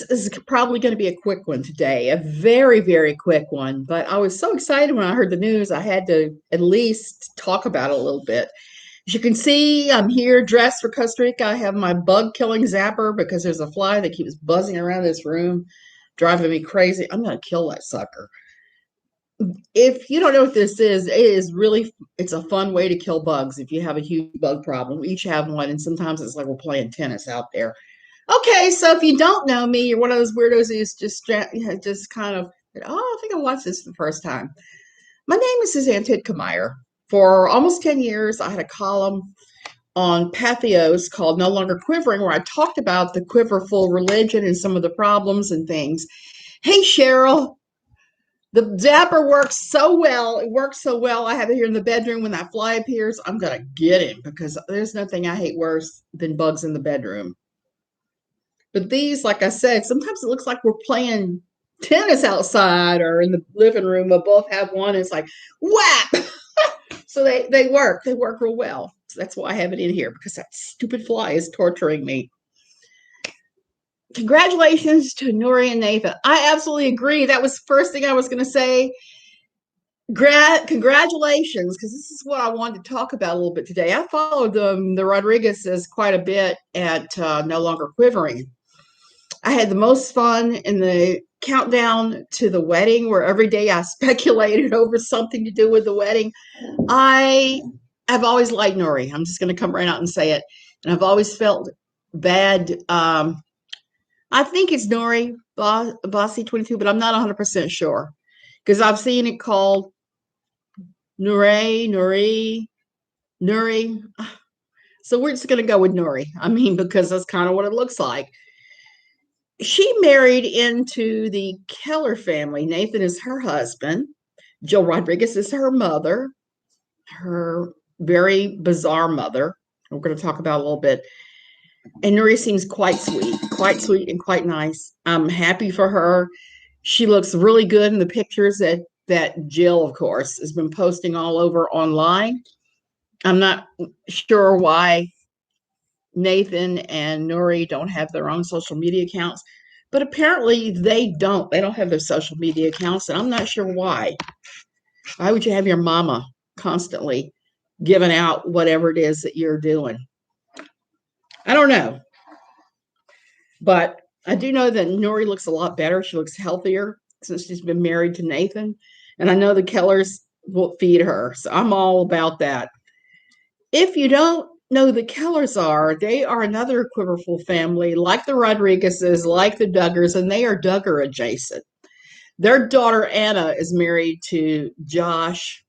This is probably going to be a quick one today, a very, very quick one. But I was so excited when I heard the news, I had to at least talk about it a little bit. As you can see, I'm here dressed for Costa Rica. I have my bug killing zapper because there's a fly that keeps buzzing around this room, driving me crazy. I'm going to kill that sucker. If you don't know what this is, it's a fun way to kill bugs if you have a huge bug problem. We each have one, and sometimes it's like we're playing tennis out there. Okay, so if you don't know me, you're one of those weirdos who's just kind of, I think I watched this for the first time. My name is Suzanne Tidkemeyer. For almost 10 years, I had a column on Pathos called No Longer Quivering, where I talked about the quiverful religion and some of the problems and things. Hey, Cheryl, the zapper works so well. It works so well. I have it here in the bedroom. When that fly appears, I'm going to get him because there's nothing I hate worse than bugs in the bedroom. But these, like I said, sometimes it looks like we're playing tennis outside or in the living room. We both have one. And it's like, whap! So they work. They work real well. So that's why I have it in here, because that stupid fly is torturing me. Congratulations to Nurie and Nathan. I absolutely agree. That was the first thing I was going to say. Congratulations, because this is what I wanted to talk about a little bit today. I followed the Rodrigues quite a bit at No Longer Quivering. I had the most fun in the countdown to the wedding, where every day I speculated over something to do with the wedding. I've always liked Nurie. I'm just going to come right out and say it. And I've always felt bad. I think it's Nurie, Bossy 22, but I'm not 100% sure, because I've seen it called Nurie. So we're just going to go with Nurie. I mean, because that's kind of what it looks like. She married into the Keller family. Nathan is her husband. Jill Rodrigues is her mother, her very bizarre mother. We're going to talk about a little bit. And Nurie seems quite sweet and quite nice. I'm happy for her. She looks really good in the pictures that Jill, of course, has been posting all over online. I'm not sure why Nathan and Nurie don't have their own social media accounts, but apparently they don't. They don't have their social media accounts, and I'm not sure why. Why would you have your mama constantly giving out whatever it is that you're doing? I don't know. But I do know that Nurie looks a lot better. She looks healthier since she's been married to Nathan. And I know the Kellers will feed her. So I'm all about that. If you don't know who the Kellers are, they are another quiverful family, like the Rodrigueses, like the Duggars, and they are Duggar adjacent. Their daughter Anna is married to Josh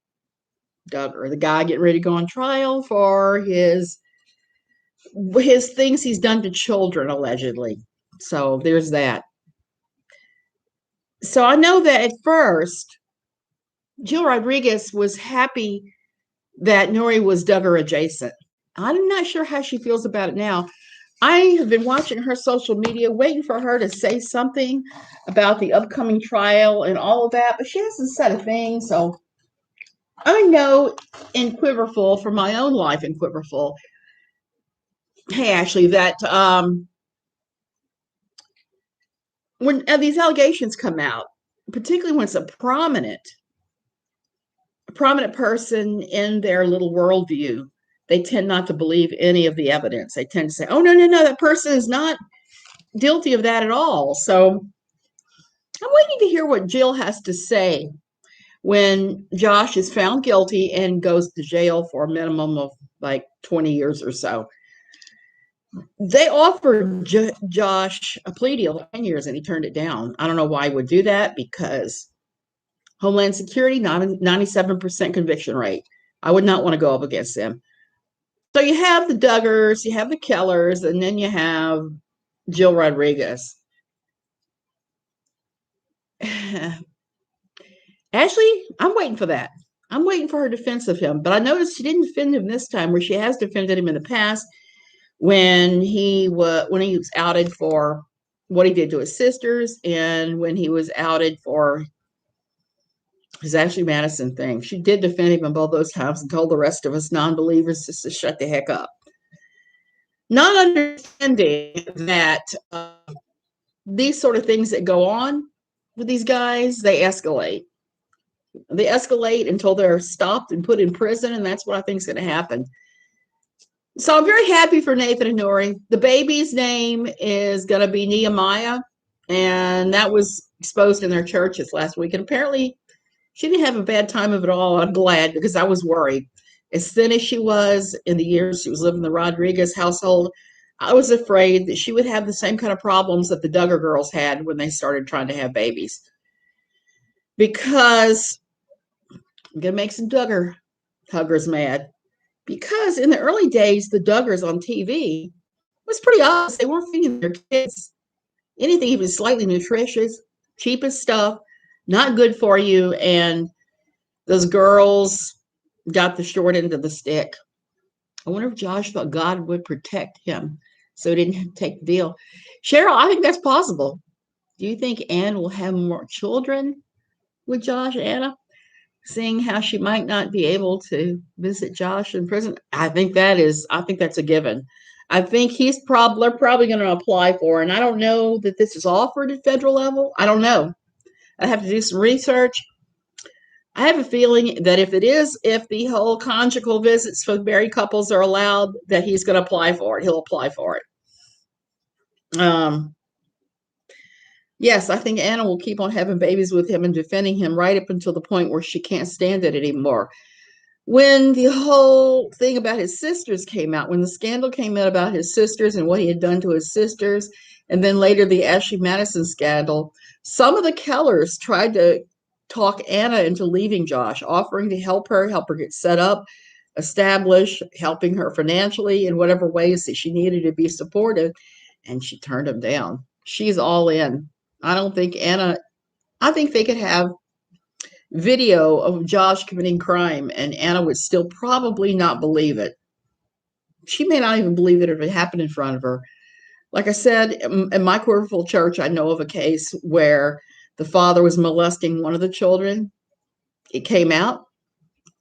Duggar, the guy getting ready to go on trial for his things he's done to children, allegedly. So there's that. So I know that at first, Jill Rodrigues was happy that Nurie was Duggar adjacent. I'm not sure how she feels about it now. I have been watching her social media, waiting for her to say something about the upcoming trial and all of that, but she hasn't said a thing. So I know in Quiverful, for my own life in Quiverful, hey, Ashley, that when these allegations come out, particularly when it's a prominent person in their little worldview, they tend not to believe any of the evidence. They tend to say, oh, no, that person is not guilty of that at all. So I'm waiting to hear what Jill has to say when Josh is found guilty and goes to jail for a minimum of like 20 years or so. They offered Josh a plea deal of 10 years and he turned it down. I don't know why he would do that, because Homeland Security, 97% conviction rate. I would not want to go up against them. So you have the Duggars, you have the Kellers, and then you have Jill Rodrigues. Ashley, I'm waiting for that. I'm waiting for her defense of him. But I noticed she didn't defend him this time, where she has defended him in the past when he was outed for what he did to his sisters, and when he was outed for his Ashley Madison thing. She did defend him in both those times and told the rest of us non-believers just to shut the heck up. Not understanding that these sort of things that go on with these guys, they escalate. They escalate until they're stopped and put in prison, and that's what I think is going to happen. So I'm very happy for Nathan and Nurie. The baby's name is going to be Nehemiah, and that was exposed in their churches last week. And apparently, she didn't have a bad time of it all. I'm glad, because I was worried. As thin as she was in the years she was living in the Rodrigues household, I was afraid that she would have the same kind of problems that the Duggar girls had when they started trying to have babies. Because I'm going to make some Duggar huggers mad. Because in the early days, the Duggars on TV was pretty obvious they weren't feeding their kids anything even slightly nutritious, cheapest stuff, not good for you. And those girls got the short end of the stick. I wonder if Josh thought God would protect him so he didn't take the deal. Cheryl, I think that's possible. Do you think Anne will have more children with Josh, Anna? Seeing how she might not be able to visit Josh in prison, I think that's a given. I think they're probably going to apply for, and I don't know that this is offered at federal level. I don't know. I have to do some research. I have a feeling that if the whole conjugal visits for married couples are allowed, that he's going to apply for it. He'll apply for it. Yes, I think Anna will keep on having babies with him and defending him right up until the point where she can't stand it anymore. When the whole thing about his sisters came out, when the scandal came out about his sisters and what he had done to his sisters, and then later the Ashley Madison scandal, some of the Kellers tried to talk Anna into leaving Josh, offering to help her get set up, establish, helping her financially in whatever ways that she needed to be supported, and she turned him down. She's all in. I think they could have video of Josh committing crime, and Anna would still probably not believe it. She may not even believe it if it happened in front of her. Like I said, in my Corverville church, I know of a case where the father was molesting one of the children. It came out.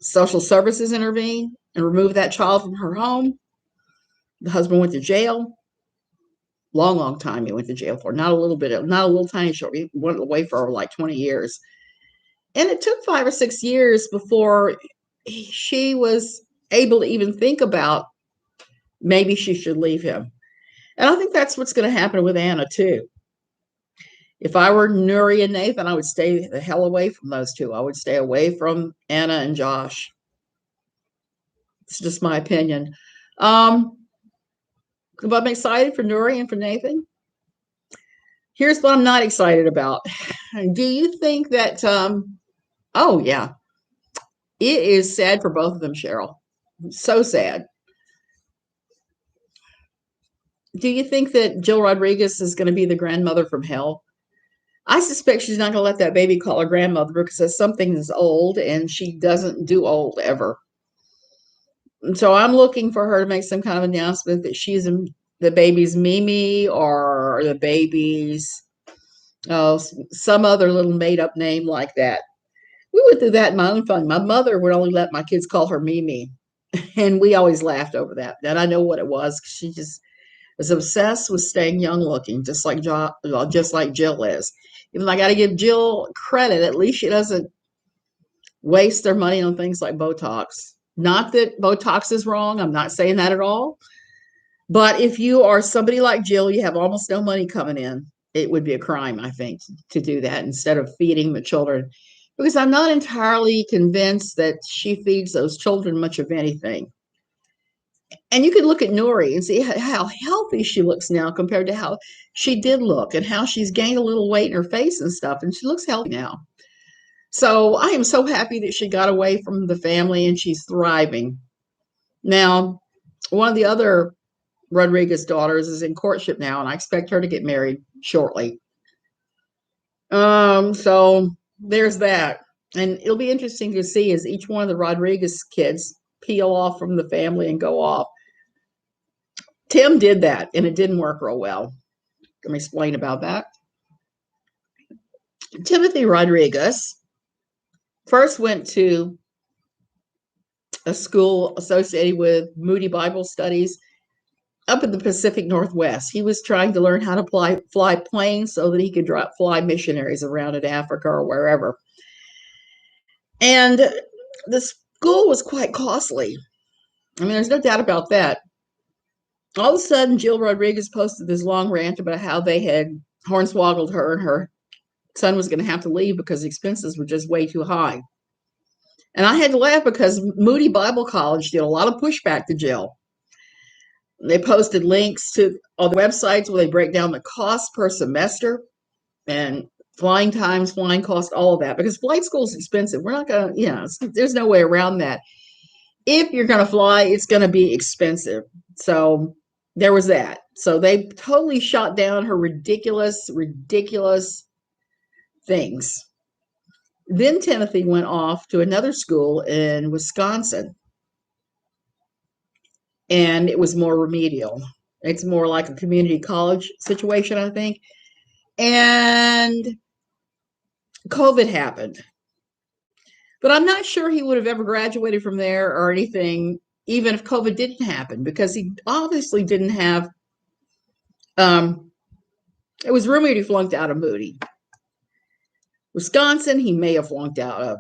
Social services intervened and removed that child from her home. The husband went to jail. Long time he went to jail for. Not a little tiny short. He went away for like 20 years. And it took 5 or 6 years before she was able to even think about maybe she should leave him. And I think that's what's going to happen with Anna, too. If I were Nurie and Nathan, I would stay the hell away from those two. I would stay away from Anna and Josh. It's just my opinion. But I'm excited for Nurie and for Nathan. Here's what I'm not excited about. Do you think that, oh, yeah, it is sad for both of them, Cheryl. So sad. Do you think that Jill Rodrigues is going to be the grandmother from hell? I suspect she's not going to let that baby call her grandmother because something is old, and she doesn't do old ever. And so I'm looking for her to make some kind of announcement that she's the baby's Mimi or the baby's some other little made-up name like that. We went through that in my own family. My mother would only let my kids call her Mimi, and we always laughed over that. And I know what it was. She just was obsessed with staying young looking, just like Jill is. Even though I got to give Jill credit, at least she doesn't waste their money on things like Botox. Not that Botox is wrong. I'm not saying that at all. But if you are somebody like Jill, you have almost no money coming in, it would be a crime, I think, to do that instead of feeding the children. Because I'm not entirely convinced that she feeds those children much of anything. And you can look at Nurie and see how healthy she looks now compared to how she did look, and how she's gained a little weight in her face and stuff, and she looks healthy now. So I am so happy that she got away from the family and she's thriving. Now, one of the other Rodrigues daughters is in courtship now, and I expect her to get married shortly. So there's that. And it'll be interesting to see as each one of the Rodrigues kids peel off from the family and go off. Tim did that, and it didn't work real well. Let me explain about that. Timothy Rodrigues first went to a school associated with Moody Bible Studies up in the Pacific Northwest. He was trying to learn how to fly planes so that he could fly missionaries around in Africa or wherever. And the school was quite costly. I mean, there's no doubt about that. All of a sudden, Jill Rodrigues posted this long rant about how they had hornswoggled her and her son was going to have to leave because the expenses were just way too high. And I had to laugh because Moody Bible College did a lot of pushback to Jill. They posted links to all the websites where they break down the cost per semester and flying times, flying cost, all of that, because flight school is expensive. We're not going to, there's no way around that. If you're going to fly, it's going to be expensive. So there was that. So they totally shot down her ridiculous things. Then Timothy went off to another school in Wisconsin, and it was more remedial. It's more like a community college situation, I think. And COVID happened. But I'm not sure he would have ever graduated from there or anything, even if COVID didn't happen, because he obviously didn't have, it was rumored he flunked out of Moody. Wisconsin, he may have flunked out of.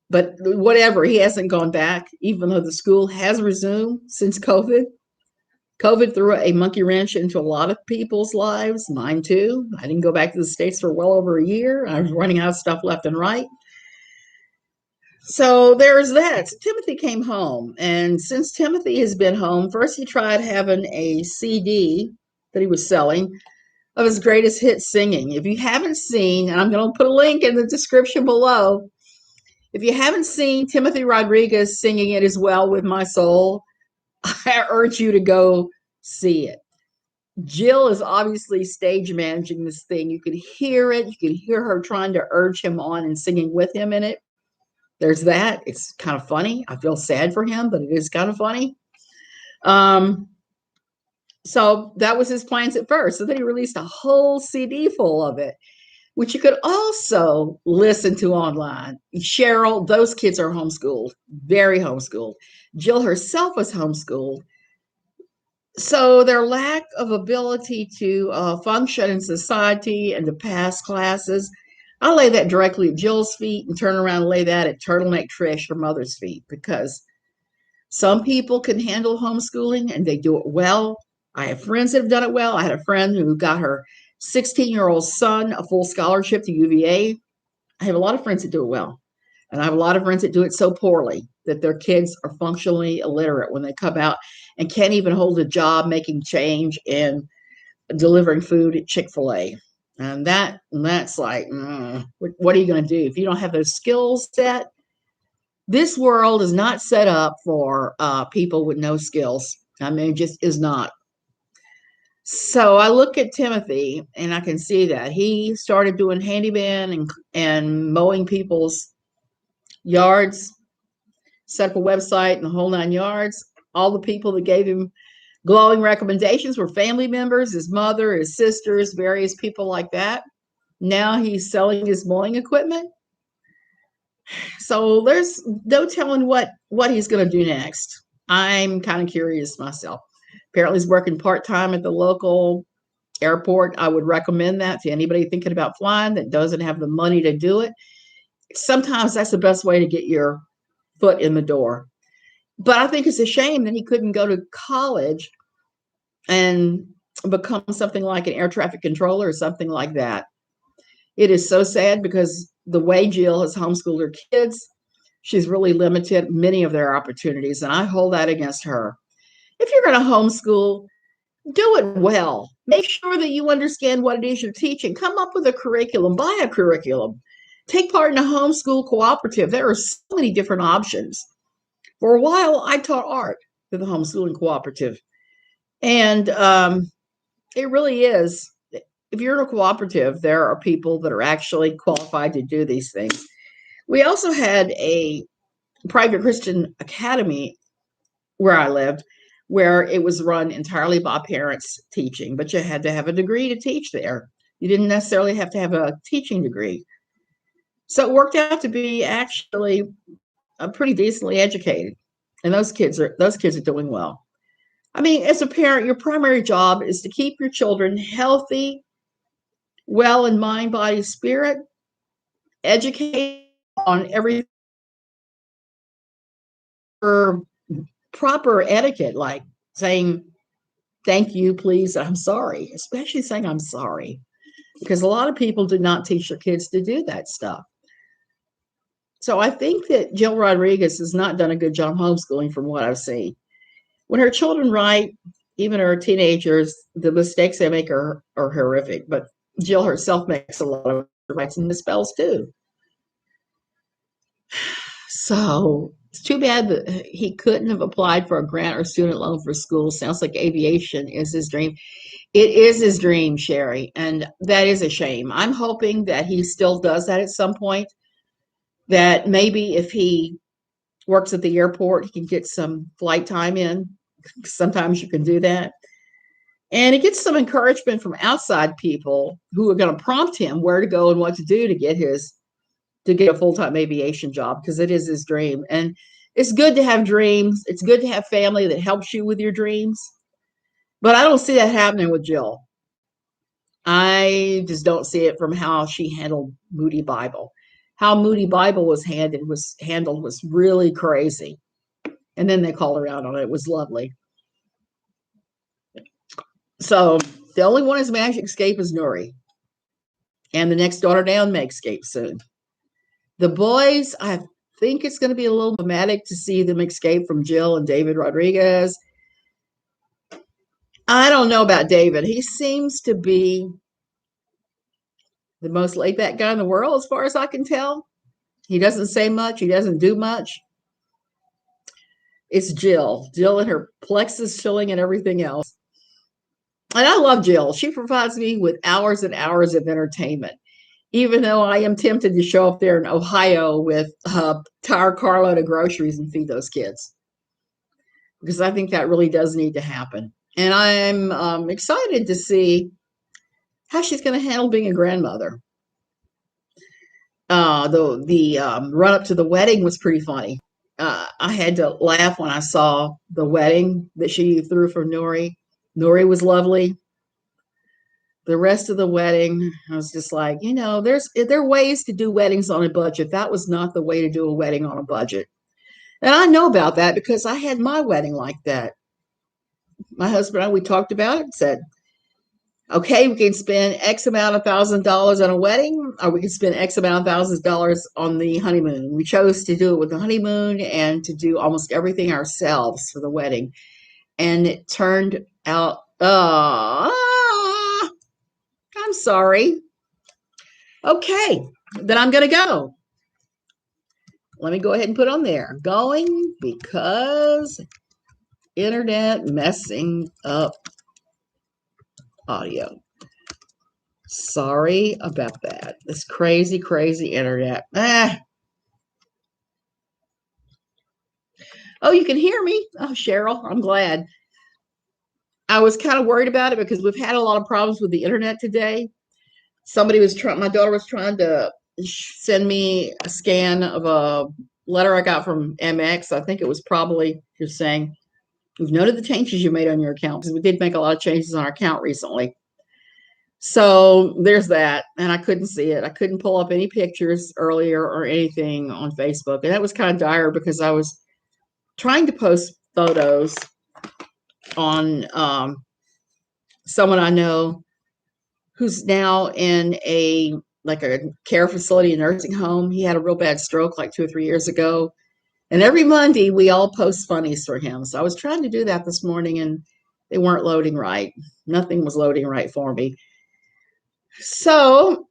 But whatever, he hasn't gone back, even though the school has resumed since COVID. COVID threw a monkey wrench into a lot of people's lives, mine too. I didn't go back to the States for well over a year. I was running out of stuff left and right. So there's that. So Timothy came home. And since Timothy has been home, first he tried having a CD that he was selling of his greatest hit singing. If you haven't seen, and I'm going to put a link in the description below, if you haven't seen Timothy Rodrigues singing It Is Well With My Soul, I urge you to go see it. Jill is obviously stage managing this thing. You can hear it. You can hear her trying to urge him on and singing with him in it. There's that. It's kind of funny. I feel sad for him, but it is kind of funny. So that was his plans at first. So then he released a whole CD full of it, which you could also listen to online. Cheryl, those kids are homeschooled, very homeschooled. Jill herself was homeschooled. So their lack of ability to function in society and to pass classes, I lay that directly at Jill's feet and turn around and lay that at Turtleneck Trish, her mother's feet, because some people can handle homeschooling and they do it well. I have friends that have done it well. I had a friend who got her 16-year-old son a full scholarship to UVA. I have a lot of friends that do it well. And I have a lot of friends that do it so poorly that their kids are functionally illiterate when they come out and can't even hold a job making change in delivering food at Chick-fil-A. And that's like, what are you going to do? If you don't have those skills set, this world is not set up for people with no skills. I mean, it just is not. So I look at Timothy and I can see that he started doing handyman and mowing people's yards, set up a website and the whole 9 yards. All the people that gave him glowing recommendations were family members, his mother, his sisters, various people like that. Now he's selling his mowing equipment. So there's no telling what he's going to do next. I'm kind of curious myself. Apparently he's working part-time at the local airport. I would recommend that to anybody thinking about flying that doesn't have the money to do it. Sometimes that's the best way to get your foot in the door. But I think it's a shame that he couldn't go to college and become something like an air traffic controller or something like that. It is so sad because the way Jill has homeschooled her kids, she's really limited many of their opportunities, and I hold that against her. If you're going to homeschool, do it well. Make sure that you understand what it is you're teaching. Come up with a curriculum, buy a curriculum. Take part in a homeschool cooperative. There are so many different options. For a while, I taught art to the homeschooling cooperative. And it really is. If you're in a cooperative, there are people that are actually qualified to do these things. We also had a private Christian academy where I lived, where it was run entirely by parents teaching, but you had to have a degree to teach there. You didn't necessarily have to have a teaching degree. So it worked out to be actually pretty decently educated. And those kids are doing well. I mean, as a parent, your primary job is to keep your children healthy, well in mind, body, spirit, educate on every proper etiquette, like saying thank you, please, I'm sorry, especially saying I'm sorry, because a lot of people do not teach their kids to do that stuff. So I think that Jill Rodrigues has not done a good job homeschooling from what I've seen. When her children write, even her teenagers, the mistakes they make are horrific. But Jill herself makes a lot of writes and misspells too. So it's too bad that he couldn't have applied for a grant or student loan for school. Sounds like aviation is his dream. It is his dream, Sherry, and that is a shame. I'm hoping that he still does that at some point, that maybe if he works at the airport, he can get some flight time in. Sometimes you can do that. And he gets some encouragement from outside people who are going to prompt him where to go and what to do to get a full-time aviation job, because it is his dream. And it's good to have dreams. It's good to have family that helps you with your dreams. But I don't see that happening with Jill. I just don't see it from how she handled Moody Bible. How Moody Bible was handled was really crazy. And then they called her out on it. It was lovely. So the only one who's managed to escape is Nurie. And the next daughter down may escape soon. The boys, I think it's going to be a little dramatic to see them escape from Jill and David Rodrigues. I don't know about David. He seems to be the most laid back guy in the world, as far as I can tell. He doesn't say much. He doesn't do much. It's Jill and her plexus chilling and everything else. And I love Jill. She provides me with hours and hours of entertainment, even though I am tempted to show up there in Ohio with a tire carload of groceries and feed those kids, because I think that really does need to happen. And I'm excited to see how she's going to handle being a grandmother. The run up to the wedding was pretty funny. I had to laugh when I saw the wedding that she threw for Nurie. Nurie was lovely. The rest of the wedding, I was just like, there are ways to do weddings on a budget. That was not the way to do a wedding on a budget. And I know about that because I had my wedding like that. My husband and I, we talked about it and said, okay, we can spend X amount of $1,000 on a wedding, or we can spend X amount of $1,000 on the honeymoon. We chose to do it with the honeymoon and to do almost everything ourselves for the wedding. And it turned out, I'm sorry. Okay, then I'm going to go. Let me go ahead and put on there. Going because internet messing up audio. Sorry about that. This crazy, crazy internet. Oh, you can hear me? Oh, Cheryl, I'm glad. I was kind of worried about it because we've had a lot of problems with the internet today. My daughter was trying to send me a scan of a letter I got from MX. I think it was probably just saying, we've noted the changes you made on your account, because we did make a lot of changes on our account recently. So there's that. And I couldn't see it. I couldn't pull up any pictures earlier or anything on Facebook. And that was kind of dire because I was trying to post photos on someone I know who's now in a care facility, a nursing home. He had a real bad stroke like 2 or 3 years ago. And every Monday we all post funnies for him. So I was trying to do that this morning and they weren't loading right. Nothing was loading right for me. So,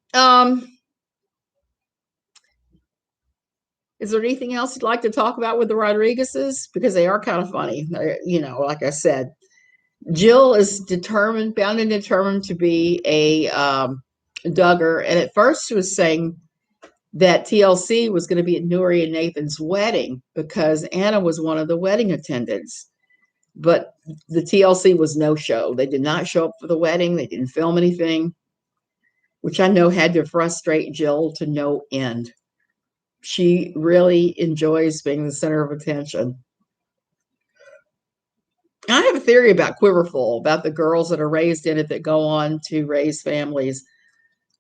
is there anything else you'd like to talk about with the Rodrigueses? Because they are kind of funny. Like I said, Jill is bound and determined to be a Duggar. And at first she was saying that TLC was going to be at Nurie and Nathan's wedding because Anna was one of the wedding attendants. But the TLC was no show. They did not show up for the wedding. They didn't film anything, which I know had to frustrate Jill to no end. She really enjoys being the center of attention. I have a theory about Quiverful, about the girls that are raised in it that go on to raise families.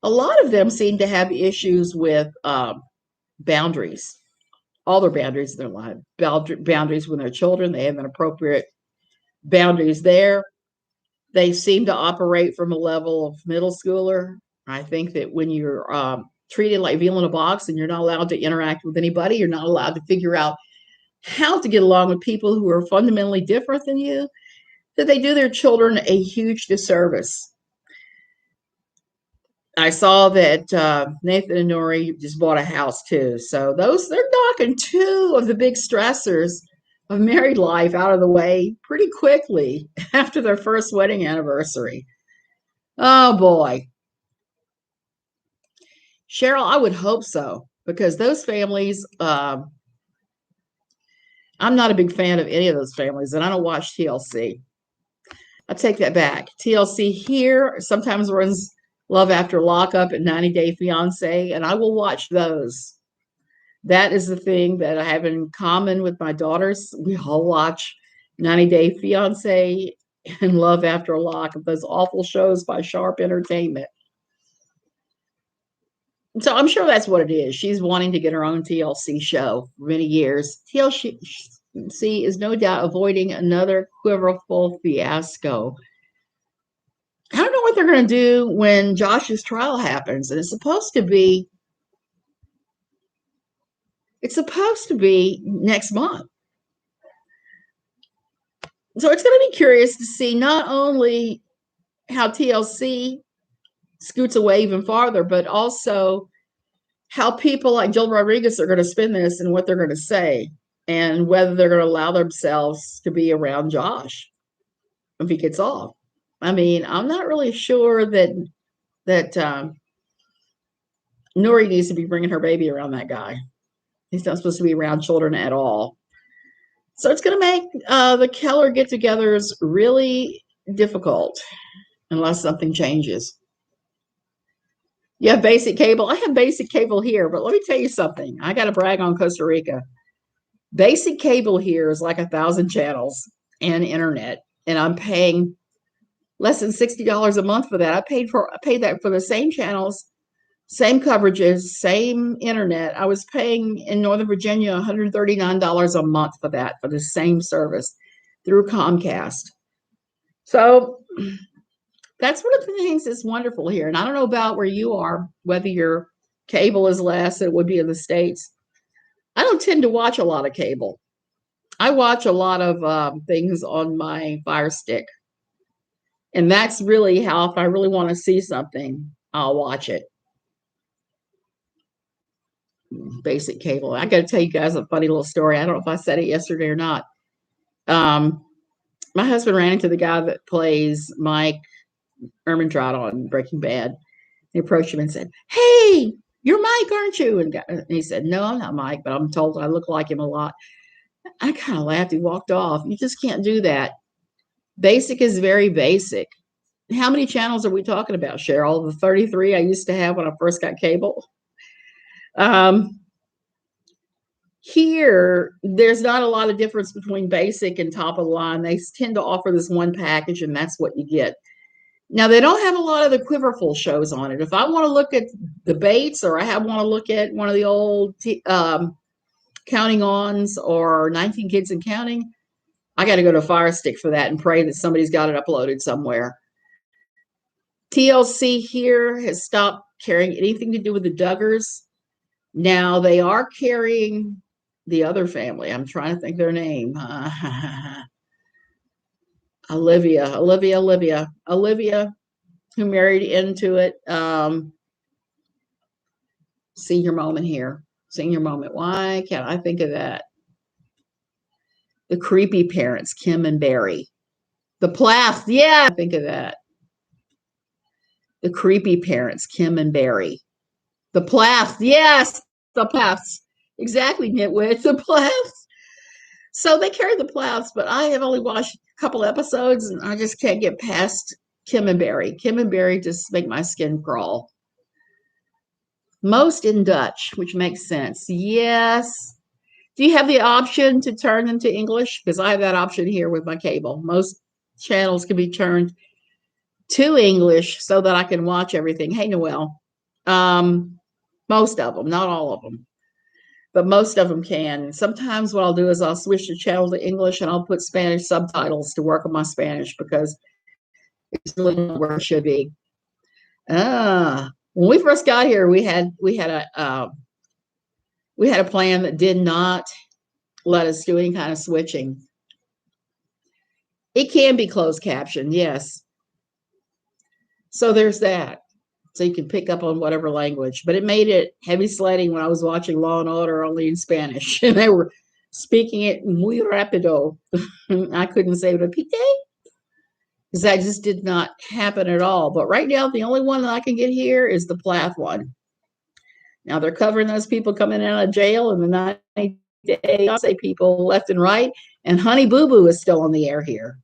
A lot of them seem to have issues with boundaries, all their boundaries in their life, boundaries with their children. They have inappropriate boundaries there. They seem to operate from a level of middle schooler. I think that when you're treated like veal in a box and you're not allowed to interact with anybody, you're not allowed to figure out how to get along with people who are fundamentally different than you, that they do their children a huge disservice. I saw that Nathan and Nurie just bought a house too. So they're knocking two of the big stressors of married life out of the way pretty quickly after their first wedding anniversary. Oh boy. Cheryl, I would hope so, because those families, I'm not a big fan of any of those families, and I don't watch TLC. I take that back. TLC here sometimes runs Love After Lockup and 90 Day Fiance, and I will watch those. That is the thing that I have in common with my daughters. We all watch 90 Day Fiance and Love After Lockup, those awful shows by Sharp Entertainment. So I'm sure that's what it is. She's wanting to get her own TLC show for many years. TLC is no doubt avoiding another Quiverful fiasco. I don't know what they're going to do when Josh's trial happens, and it's supposed to be next month. So it's going to be curious to see not only how TLC scoots away even farther, but also how people like Jill Rodrigues are going to spin this and what they're going to say, and whether they're going to allow themselves to be around Josh if he gets off. I mean, I'm not really sure that Nurie needs to be bringing her baby around that guy. He's not supposed to be around children at all. So it's going to make the Keller get-togethers really difficult unless something changes. You have basic cable. I have basic cable here, but let me tell you something. I got to brag on Costa Rica. Basic cable here is like 1,000 channels and internet, and I'm paying less than $60 a month for that. I paid that for the same channels, same coverages, same internet. I was paying in Northern Virginia $139 a month for that, for the same service through Comcast. So that's one of the things that's wonderful here. And I don't know about where you are, whether your cable is less than it would be in the States. I don't tend to watch a lot of cable. I watch a lot of things on my Fire Stick. And that's really how, if I really want to see something, I'll watch it. Basic cable. I got to tell you guys a funny little story. I don't know if I said it yesterday or not. My husband ran into the guy that plays Mike Ehrmantraut on Breaking Bad. He approached him and said, "Hey, you're Mike, aren't you?" And he said, "No, I'm not Mike, but I'm told I look like him a lot." I kind of laughed. He walked off. You just can't do that. Basic is very basic. How many channels are we talking about, Cheryl? The 33 I used to have when I first got cable. Here, there's not a lot of difference between basic and top of the line. They tend to offer this one package, and that's what you get. Now, they don't have a lot of the Quiverful shows on it. If I want to look at debates, or I want to look at one of the old Counting Ons or 19 Kids and Counting, I got to go to Fire Stick for that and pray that somebody's got it uploaded somewhere. TLC here has stopped carrying anything to do with the Duggars. Now they are carrying the other family. I'm trying to think their name. Olivia, who married into it. Senior moment here. Senior moment. Why can't I think of that? The creepy parents, Kim and Barry. The Plaths. Yeah, I think of that. The creepy parents, Kim and Barry. The Plaths. Yes, the Plaths. Exactly, nitwits. The Plaths. So they carry the Plaths, but I have only watched a couple episodes, and I just can't get past Kim and Barry. Kim and Barry just make my skin crawl. Most in Dutch, which makes sense. Yes. Do you have the option to turn them to English? Because I have that option here with my cable. Most channels can be turned to English so that I can watch everything. Hey, Noelle. Most of them, not all of them, but most of them can. Sometimes what I'll do is I'll switch the channel to English and I'll put Spanish subtitles to work on my Spanish because it's really not where it should be. When we first got here, we had a plan that did not let us do any kind of switching. It can be closed caption, yes. So there's that. So you can pick up on whatever language. But it made it heavy sledding when I was watching Law and Order only in Spanish. And they were speaking it muy rápido. I couldn't say repite because that just did not happen at all. But right now, the only one that I can get here is the Plath one. Now they're covering those people coming out of jail and the 90-day people left and right. And Honey Boo Boo is still on the air here,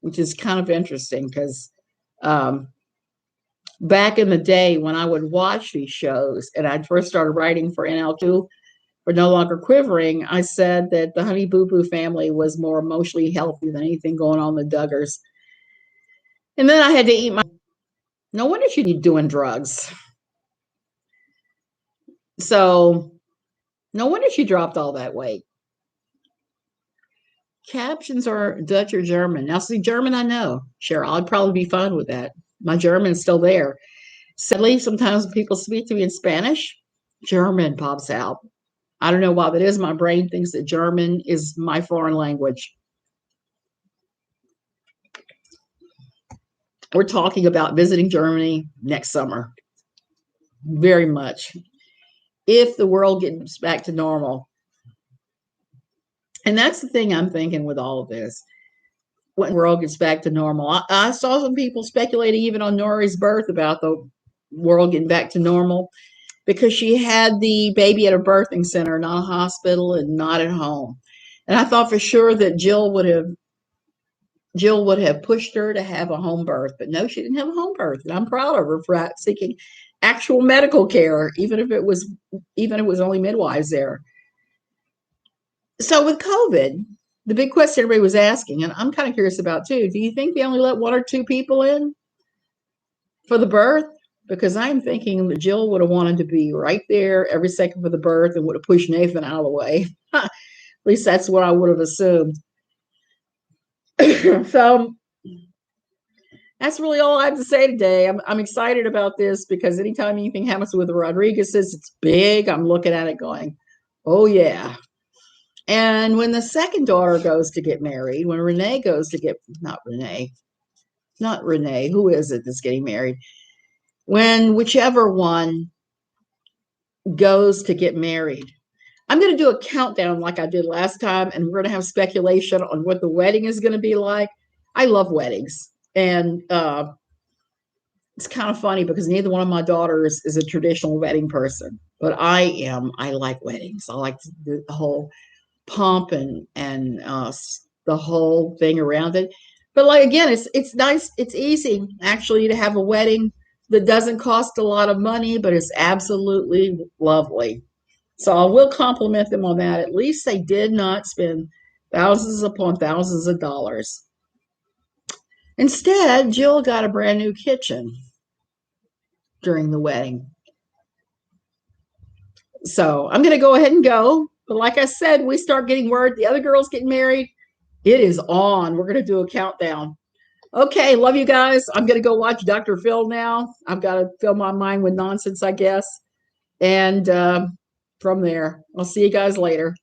which is kind of interesting because back in the day when I would watch these shows and I first started writing for NL2 for No Longer Quivering, I said that the Honey Boo Boo family was more emotionally healthy than anything going on in the Duggars. And then I had to eat my. No wonder she'd be doing drugs. So no wonder she dropped all that weight. Captions are Dutch or German. Now, see, German I know. Cheryl, I'd probably be fine with that. My German's still there. Sadly, sometimes when people speak to me in Spanish, German pops out. I don't know why that is. My brain thinks that German is my foreign language. We're talking about visiting Germany next summer. Very much. If the world gets back to normal. And that's the thing I'm thinking with all of this. When the world gets back to normal. I saw some people speculating even on Norie's birth about the world getting back to normal because she had the baby at a birthing center, not a hospital and not at home. And I thought for sure that Jill would have pushed her to have a home birth, but no, she didn't have a home birth. And I'm proud of her for seeking actual medical care, even if it was only midwives there. So with COVID, the big question everybody was asking, and I'm kind of curious about too, do you think they only let 1 or 2 people in for the birth? Because I'm thinking that Jill would have wanted to be right there every second for the birth and would have pushed Nathan out of the way. At least that's what I would have assumed. So that's really all I have to say today. I'm excited about this because anytime anything happens with the Rodrigues, it's big. I'm looking at it going, oh yeah. And when the second daughter goes to get married, when Renee goes to get, not Renee, who is it that's getting married? When whichever one goes to get married, I'm going to do a countdown like I did last time, and we're going to have speculation on what the wedding is going to be like. I love weddings, and it's kind of funny because neither one of my daughters is a traditional wedding person, but I am. I like weddings. I like the whole pomp and the whole thing around it. But like again, it's nice. It's easy actually to have a wedding that doesn't cost a lot of money, but it's absolutely lovely. So I will compliment them on that. At least they did not spend thousands upon thousands of dollars. Instead, Jill got a brand new kitchen during the wedding. So I'm going to go ahead and go. But like I said, we start getting word the other girl's getting married. It is on. We're going to do a countdown. Okay, love you guys. I'm going to go watch Dr. Phil now. I've got to fill my mind with nonsense, I guess. And from there, I'll see you guys later.